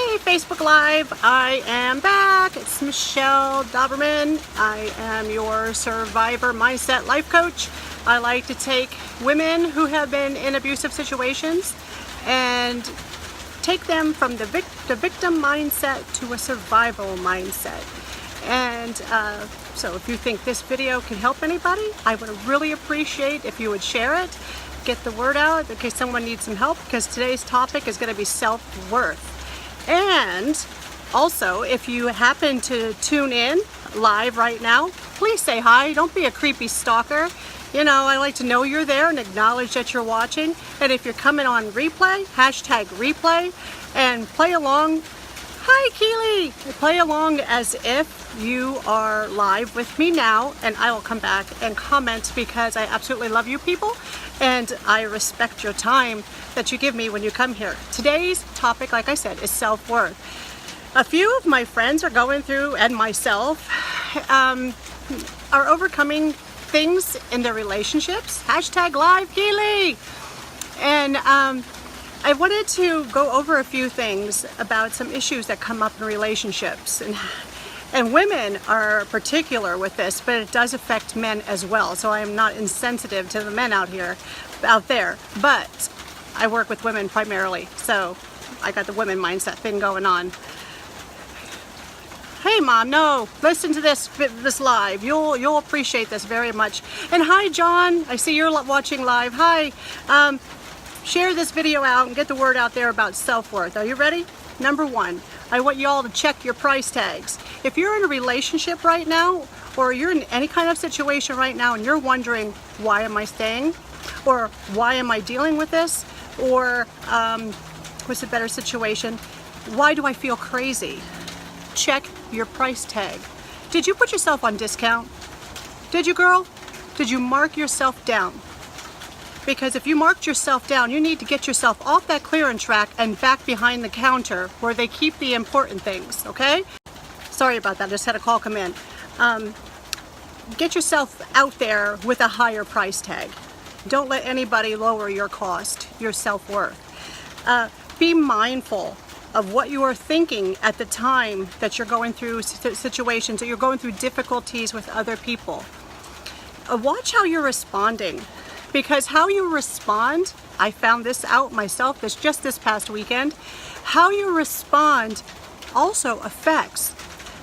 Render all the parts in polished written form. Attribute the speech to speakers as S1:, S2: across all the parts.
S1: Hey, Facebook Live, I am back. It's Michelle Doberman. I am your survivor mindset life coach. I like to take women who have been in abusive situations and take them from the victim mindset to a survival mindset. And so if you think this video can help anybody, I would really appreciate if you would share it, get the word out in case someone needs some help, because today's topic is going to be self-worth. And also, if you happen to tune in live right now, please say hi. Don't be a creepy stalker. You know, I like to know you're there and acknowledge that you're watching. And if you're coming on replay, hashtag replay, and play along. Hi, Keely. Play along as if you are live with me now, and I will come back and comment because I absolutely love you people, and I respect your time that you give me when you come here. Today's topic, like I said, is self-worth. A few of my friends are going through, and myself, are overcoming things in their relationships. Hashtag live Keely. And I wanted to go over a few things about some issues that come up in relationships. And women are particular with this, but it does affect men as well. So I am not insensitive to the men out there. But I work with women primarily, so I got the women mindset thing going on. Hey Mom, no, listen to this live. You'll appreciate this very much. And hi John, I see you're watching live. Hi, share this video out and get the word out there about self-worth. Are you ready? Number one, I want you all to check your price tags. If you're in a relationship right now, or you're in any kind of situation right now and you're wondering, why am I staying? Or why am I dealing with this? Or what's a better situation? Why do I feel crazy? Check your price tag. Did you put yourself on discount? Did you, girl? Did you mark yourself down? Because if you marked yourself down, you need to get yourself off that clearance rack and back behind the counter where they keep the important things, okay? Sorry about that, I just had a call come in. Get yourself out there with a higher price tag. Don't let anybody lower your cost, your self-worth. Be mindful of what you are thinking at the time that you're going through situations, that you're going through difficulties with other people. Watch how you're responding, because how you respond, I found this out myself just this past weekend, how you respond also affects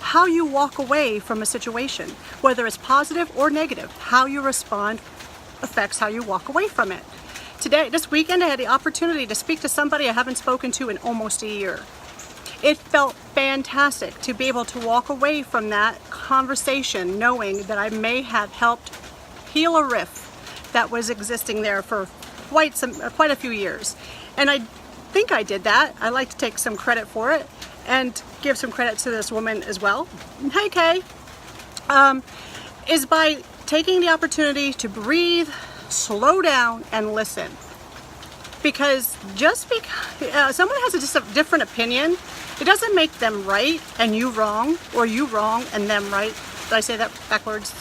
S1: how you walk away from a situation, whether it's positive or negative. How you respond affects how you walk away from it. This weekend, I had the opportunity to speak to somebody I haven't spoken to in almost a year. It felt fantastic to be able to walk away from that conversation knowing that I may have helped heal a rift that was existing there for quite a few years. And I think I did that. I like to take some credit for it and give some credit to this woman as well. Hey Kay. Is by taking the opportunity to breathe, slow down, and listen. Because just because someone has just a different opinion, it doesn't make them right and you wrong, or you wrong and them right. Did I say that backwards?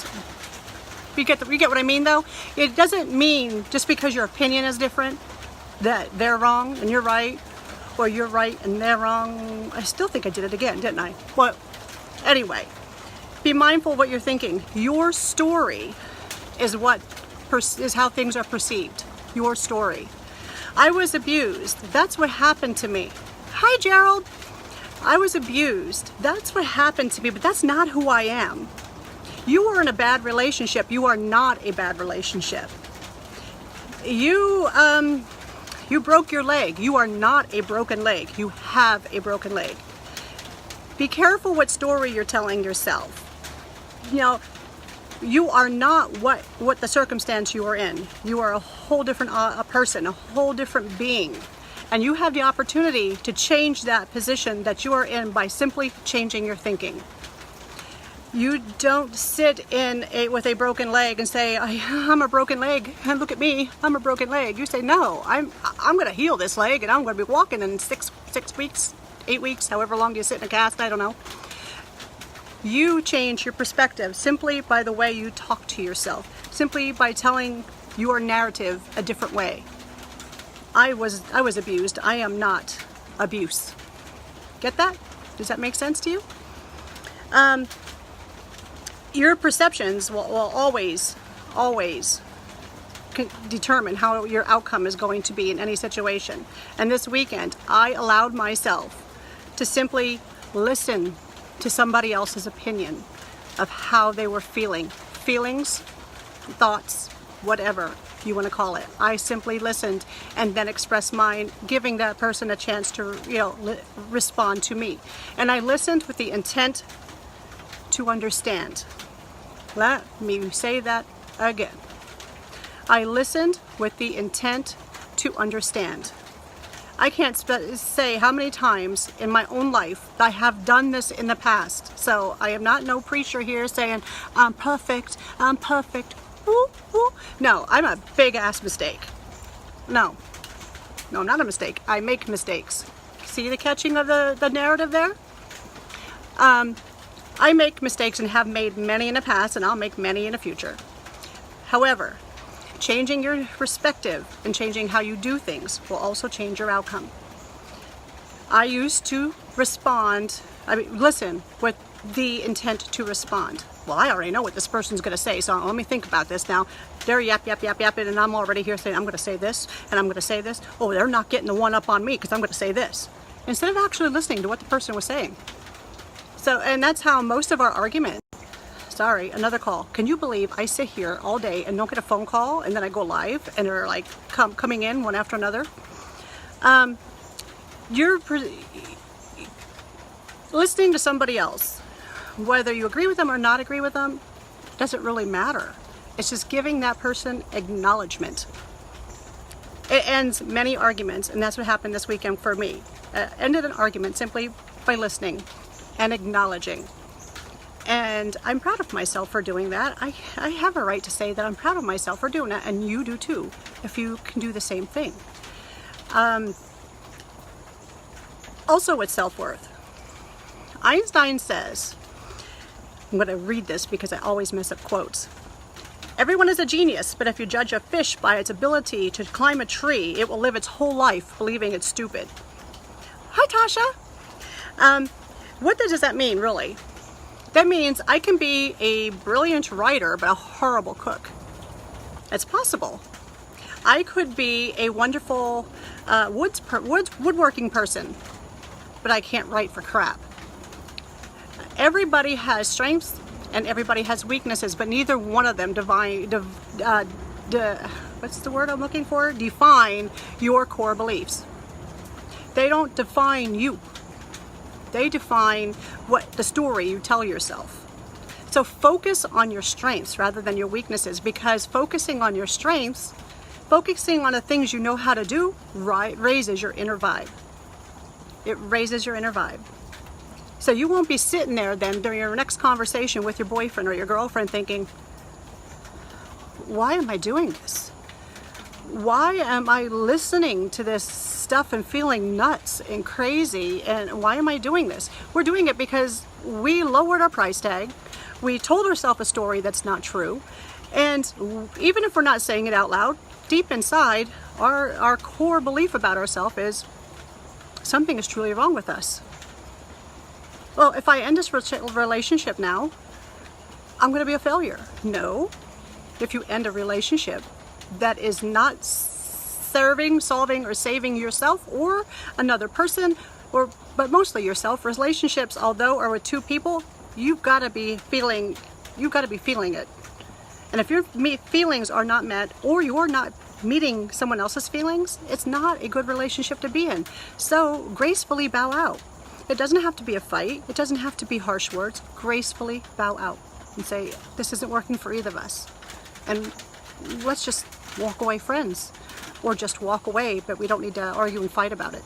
S1: You get what I mean though? It doesn't mean just because your opinion is different that they're wrong and you're right, or you're right and they're wrong. I still think I did it again, didn't I? Well, anyway, be mindful of what you're thinking. Your story is how things are perceived. Your story. I was abused. That's what happened to me. Hi, Gerald. I was abused. That's what happened to me, but that's not who I am. You were in a bad relationship. You are not a bad relationship. You broke your leg. You are not a broken leg. You have a broken leg. Be careful what story you're telling yourself. You know, you are not what the circumstance you are in. You are a whole different person, a whole different being. And you have the opportunity to change that position that you are in by simply changing your thinking. You don't sit with a broken leg and say, I'm a broken leg, and look at me, I'm a broken leg. You say, no, I'm going to heal this leg, and I'm going to be walking in 6 weeks, 8 weeks, however long you sit in a cast, I don't know. You change your perspective simply by the way you talk to yourself, simply by telling your narrative a different way. I was abused. I am not abuse. Get that? Does that make sense to you? Your perceptions will always determine how your outcome is going to be in any situation. And this weekend, I allowed myself to simply listen to somebody else's opinion of how they were feeling. Feelings, thoughts, whatever you want to call it. I simply listened and then expressed mine, giving that person a chance to, respond to me. And I listened with the intent to understand. Let me say that again. I listened with the intent to understand. I can't say how many times in my own life I have done this in the past. So I am not no preacher here saying, I'm perfect, I'm perfect. Ooh, ooh. No, I'm a big ass mistake. No, I'm not a mistake. I make mistakes. See the catching of the narrative there? I make mistakes and have made many in the past, and I'll make many in the future. However, changing your perspective and changing how you do things will also change your outcome. I used to listen with the intent to respond. Well, I already know what this person's going to say, so let me think about this now. They're yapping, and I'm already here saying, I'm going to say this, and I'm going to say this. Oh, they're not getting the one up on me because I'm going to say this. Instead of actually listening to what the person was saying. So, and that's how most of our arguments. Sorry, another call. Can you believe I sit here all day and don't get a phone call, and then I go live and they're like coming in one after another? You're listening to somebody else. Whether you agree with them or not agree with them, doesn't really matter. It's just giving that person acknowledgement. It ends many arguments, and that's what happened this weekend for me. Ended an argument simply by listening and acknowledging. And I'm proud of myself for doing that. I have a right to say that I'm proud of myself for doing that, and you do too, if you can do the same thing. Also with self-worth. Einstein says, I'm going to read this because I always mess up quotes. Everyone is a genius, but if you judge a fish by its ability to climb a tree, it will live its whole life believing it's stupid. Hi, Tasha. What does that mean, really? That means I can be a brilliant writer, but a horrible cook. It's possible. I could be a wonderful woodworking person, but I can't write for crap. Everybody has strengths and everybody has weaknesses, but neither one of them define your core beliefs. They don't define you. They define what the story you tell yourself. So focus on your strengths rather than your weaknesses, because focusing on your strengths, focusing on the things you know how to do, raises your inner vibe. It raises your inner vibe. So you won't be sitting there then during your next conversation with your boyfriend or your girlfriend thinking, why am I doing this? Why am I listening to this stuff and feeling nuts and crazy, and why am I doing this? We're doing it because we lowered our price tag. We told ourselves a story that's not true. And even if we're not saying it out loud, deep inside, our core belief about ourselves is something is truly wrong with us. Well, if I end this relationship now, I'm going to be a failure. No. If you end a relationship that is not serving, solving, or saving yourself or another person, but mostly yourself, relationships, although are with two people, you've got to be feeling it. And if your feelings are not met, or you're not meeting someone else's feelings, it's not a good relationship to be in. So gracefully bow out. It doesn't have to be a fight. It doesn't have to be harsh words. Gracefully bow out and say, this isn't working for either of us. And let's just walk away friends, or just walk away, but we don't need to argue and fight about it.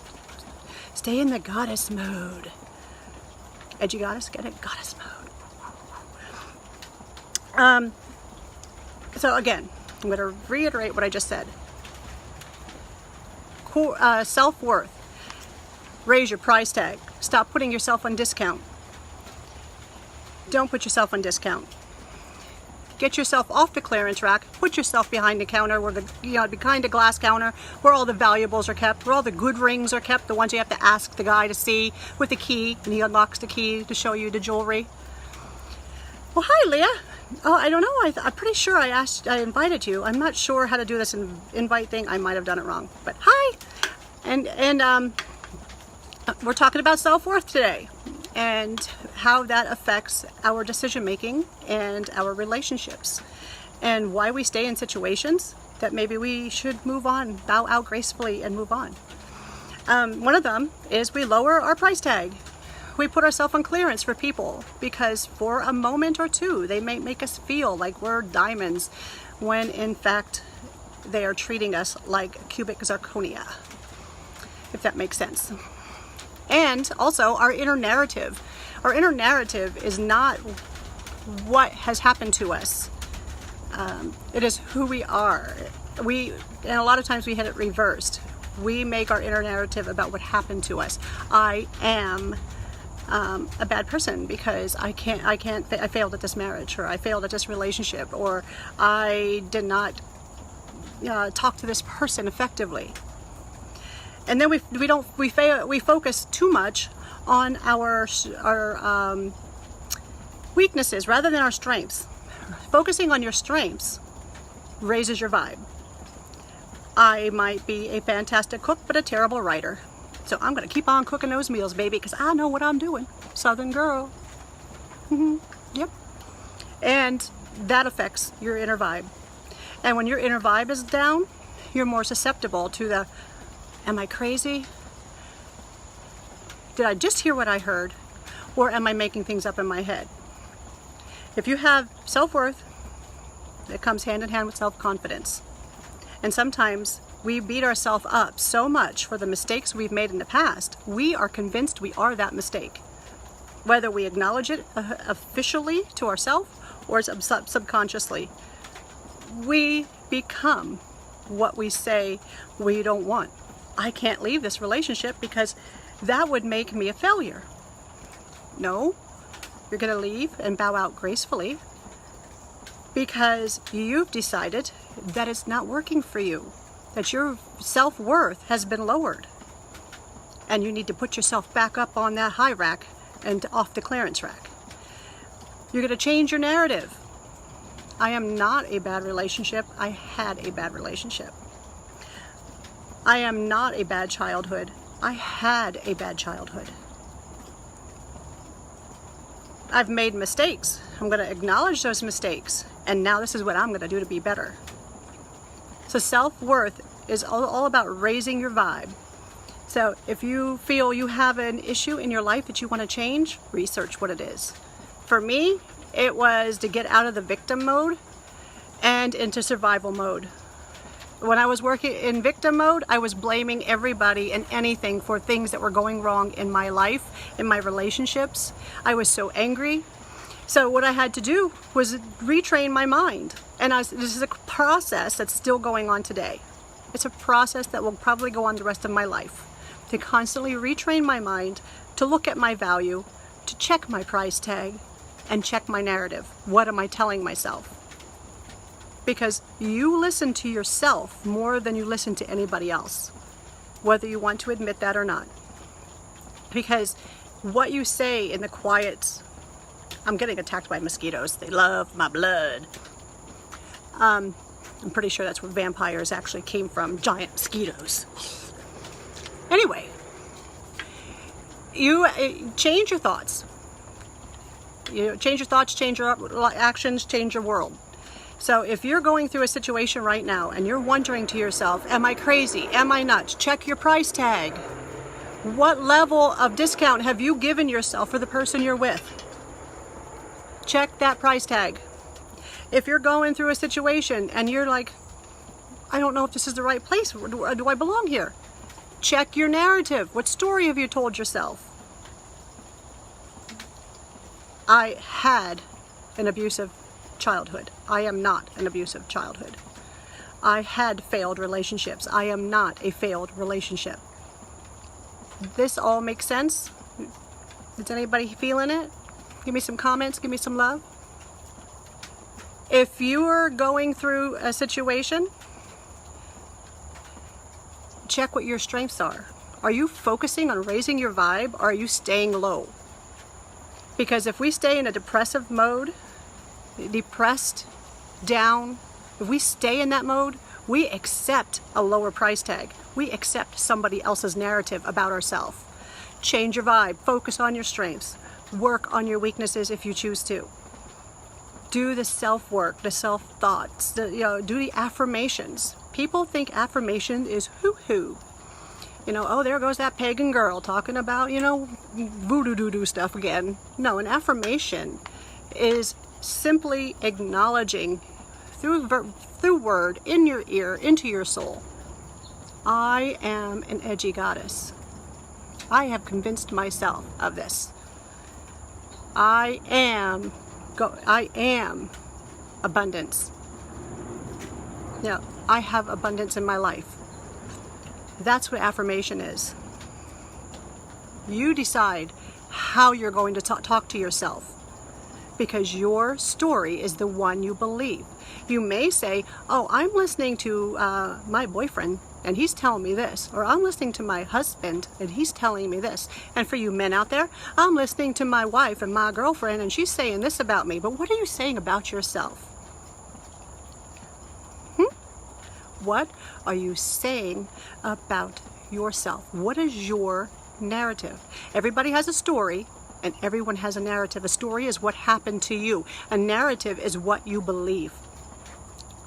S1: Stay in the goddess mode. Edgy goddess, get it? Goddess mode. So again, I'm going to reiterate what I just said. Self-worth. Raise your price tag. Stop putting yourself on discount. Don't put yourself on discount. Get yourself off the clearance rack, put yourself behind the counter, where behind the glass counter, where all the valuables are kept, where all the good rings are kept, the ones you have to ask the guy to see with the key, and he unlocks the key to show you the jewelry. Well, hi, Leah. Oh, I don't know. I'm pretty sure I invited you. I'm not sure how to do this invite thing. I might have done it wrong, but hi. And we're talking about self-worth today, and how that affects our decision making and our relationships, and why we stay in situations that maybe we should move on, bow out gracefully and move on. One of them is we lower our price tag. We put ourselves on clearance for people because for a moment or two they may make us feel like we're diamonds, when in fact they are treating us like cubic zirconia, if that makes sense. And also our inner narrative. Our inner narrative is not what has happened to us. It is who we are. And a lot of times we had it reversed. We make our inner narrative about what happened to us. I am a bad person because I failed at this marriage, or I failed at this relationship, or I did not talk to this person effectively. And then we focus too much on our weaknesses rather than our strengths. Focusing on your strengths raises your vibe. I might be a fantastic cook, but a terrible writer. So I'm going to keep on cooking those meals, baby, because I know what I'm doing. Southern girl. Yep. And that affects your inner vibe. And when your inner vibe is down, you're more susceptible to the, am I crazy? Did I just hear what I heard? Or am I making things up in my head? If you have self-worth, it comes hand in hand with self-confidence. And sometimes we beat ourselves up so much for the mistakes we've made in the past, we are convinced we are that mistake. Whether we acknowledge it officially to ourselves or subconsciously, we become what we say we don't want. I can't leave this relationship because that would make me a failure. No, you're going to leave and bow out gracefully because you've decided that it's not working for you, that your self-worth has been lowered, and you need to put yourself back up on that high rack and off the clearance rack. You're going to change your narrative. I am not a bad relationship. I had a bad relationship. I am not a bad childhood. I had a bad childhood. I've made mistakes. I'm going to acknowledge those mistakes, and now this is what I'm going to do to be better. So self-worth is all about raising your vibe. So if you feel you have an issue in your life that you want to change, research what it is. For me, it was to get out of the victim mode and into survival mode. When I was working in victim mode, I was blaming everybody and anything for things that were going wrong in my life, in my relationships. I was so angry. So what I had to do was retrain my mind. And this is a process that's still going on today. It's a process that will probably go on the rest of my life. To constantly retrain my mind, to look at my value, to check my price tag, and check my narrative. What am I telling myself? Because you listen to yourself more than you listen to anybody else, whether you want to admit that or not. Because what you say in the quiet, I'm getting attacked by mosquitoes. They love my blood. I'm pretty sure that's where vampires actually came from, giant mosquitoes. Anyway, you change your thoughts. Change your thoughts, change your actions, change your world. So if you're going through a situation right now and you're wondering to yourself, am I crazy? Am I nuts? Check your price tag. What level of discount have you given yourself for the person you're with? Check that price tag. If you're going through a situation and you're like, I don't know if this is the right place, or do I belong here? Check your narrative. What story have you told yourself? I had an abusive childhood. I am not an abusive childhood. I had failed relationships. I am not a failed relationship. This all makes sense? Is anybody feeling it? Give me some comments. Give me some love. If you're going through a situation, check what your strengths are. Are you focusing on raising your vibe, or are you staying low? Because if we stay in a depressive mode, depressed, down, if we stay in that mode, we accept a lower price tag. We accept somebody else's narrative about ourselves. Change your vibe, focus on your strengths, work on your weaknesses if you choose to. Do the self-work, the self-thoughts, do the affirmations. People think affirmation is hoo-hoo. Oh, there goes that pagan girl talking about, voodoo-doo-doo stuff again. No, an affirmation is simply acknowledging through word, in your ear, into your soul. I am an edgy goddess. I have convinced myself of this. I am abundance. I have abundance in my life. That's what affirmation is. You decide how you're going to talk to yourself, because your story is the one you believe. You may say, oh, I'm listening to my boyfriend and he's telling me this, or I'm listening to my husband and he's telling me this. And for you men out there, I'm listening to my wife and my girlfriend and she's saying this about me. But what are you saying about yourself? What are you saying about yourself? What is your narrative? Everybody has a story, and everyone has a narrative. A story is what happened to you. A narrative is what you believe.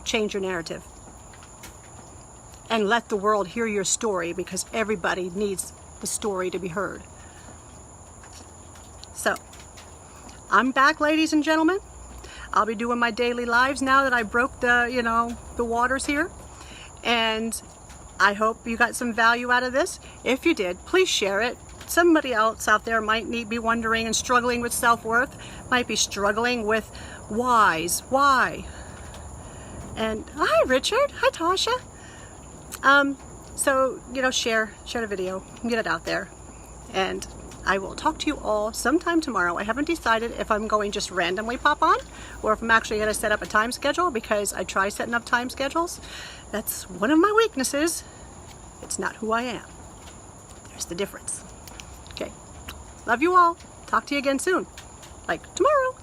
S1: Change your narrative. And let the world hear your story, because everybody needs the story to be heard. So, I'm back, ladies and gentlemen. I'll be doing my daily lives now that I broke the waters here. And I hope you got some value out of this. If you did, please share it. Somebody else out there might be wondering and struggling with self-worth, might be struggling with why. And hi, Richard. Hi, Tasha. So, share the video, get it out there. And I will talk to you all sometime tomorrow. I haven't decided if I'm going just randomly pop on or if I'm actually going to set up a time schedule, because I try setting up time schedules. That's one of my weaknesses. It's not who I am. There's the difference. Okay. Love you all. Talk to you again soon. Like tomorrow.